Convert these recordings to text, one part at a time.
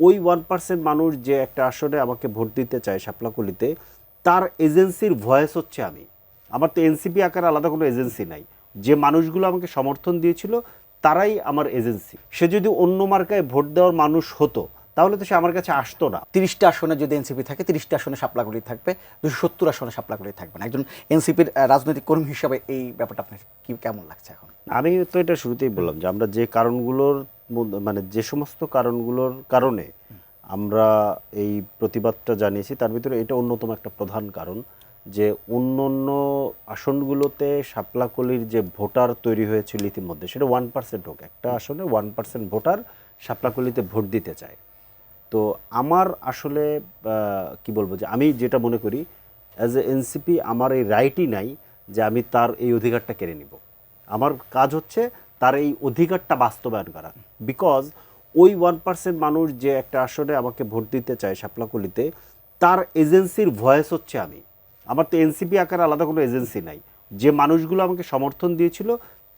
ওই 1% মানুষ যে একটা আসনে আমাকে ভোট দিতে চায় শাপলাকলিতে, তার এজেন্সির ভয়েস হচ্ছে আমি। আমার তো এনসিপি আকারে আলাদা কোনো এজেন্সি নাই। যে মানুষগুলো আমাকে সমর্থন দিয়েছিল তারাই আমার এজেন্সি। সে যদি অন্য মার্কায় ভোট দেওয়ার মানুষ হতো তাহলে তো সে আমার কাছে আসতো না। 30টা আসনে যদি এনসিপি থাকে, 30টা আসনে শাপলাকলি থাকবে, 270 আসনে শাপলাকলি থাকবে না। একজন এনসিপির রাজনৈতিক কর্মী হিসাবে এই ব্যাপারটা আপনার কি কেমন লাগছে এখন? আমি তো এটা শুরুতেই বললাম যে আমরা যে কারণগুলোর মানে যে সমস্ত কারণগুলোর কারণে আমরা এই প্রতিবাদটা জানিয়েছি তার ভিতরে এটা অন্যতম একটা প্রধান কারণ যে অন্য অন্য আসনগুলোতে শাপলাকলির যে ভোটার তৈরি হয়েছিল ইতিমধ্যে, সেটা 1% হোক, একটা আসনে 1% ভোটার শাপলাকলিতে ভোট দিতে চায়। তো আমার আসলে কি বলবো, যে আমি যেটা মনে করি অ্যাজ এ এনসিপি আমার এই রাইটই নাই যে আমি তার এই অধিকারটা কেড়ে নিব। আমার কাজ হচ্ছে তার এই অধিকারটা বাস্তবায়ন করা। বিকজ ওই 1% মানুষ যে একটা আসনে আমাকে ভোট দিতে চায় শাপলাকলিতে, তার এজেন্সির ভয়েস হচ্ছে আমি। আমার তো এনসিপি আকারে আলাদা কোনো এজেন্সি নাই। যে মানুষগুলো আমাকে সমর্থন দিয়েছিল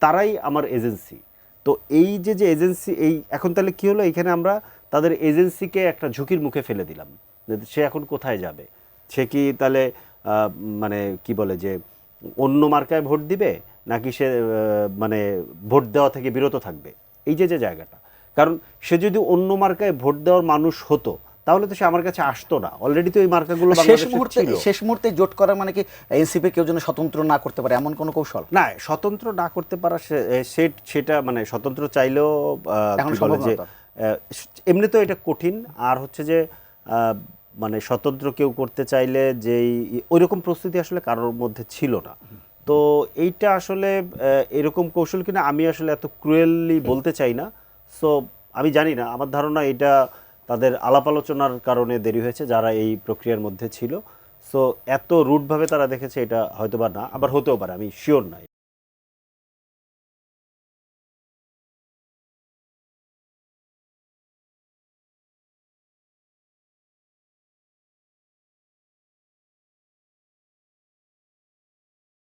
তারাই আমার এজেন্সি। তো এই যে যে এজেন্সি, এই এখন তাহলে কী হলো, এখানে আমরা তাদের এজেন্সিকে একটা ঝুঁকির মুখে ফেলে দিলাম। সে এখন কোথায় যাবে? সে কি তাহলে মানে কি বলে যে অন্য মার্কায় ভোট দিবে, নাকি সে মানে ভোট দেওয়া থেকে বিরত থাকবে? এই যে যে জায়গাটা, কারণ সে যদি অন্য মার্কায় ভোট দেওয়ার মানুষ হতো তাহলে তো সে আমার কাছে আসতো না। অলরেডি তো এই মার্কাগুলো শেষ মুহূর্তে জোট করা মানে কি এনসিপি কেউ যেন স্বতন্ত্র না করতে পারে এমন কোনো কৌশল? না, স্বতন্ত্র না করতে পারা সেটা মানে স্বতন্ত্র চাইলেও কি বলে যে এমনি তো এটা কঠিন। আর হচ্ছে যে মানে স্বতন্ত্র কেউ করতে চাইলে যেই ওইরকম প্রস্তুতি আসলে কারোর মধ্যে ছিল না। তো এইটা আসলে এরকম কৌশল কিনা আমি আসলে এত ক্রুয়েলি বলতে চাই না। সো আমি জানি না, আমার ধারণা এটা তাদের আলাপ আলোচনার কারণে দেরি হয়েছে যারা এই প্রক্রিয়ার মধ্যে ছিল। সো এত রুটভাবে তারা দেখেছে এটা হয়তো বা না, আবার হতেও পারে, আমি শিওর নাই।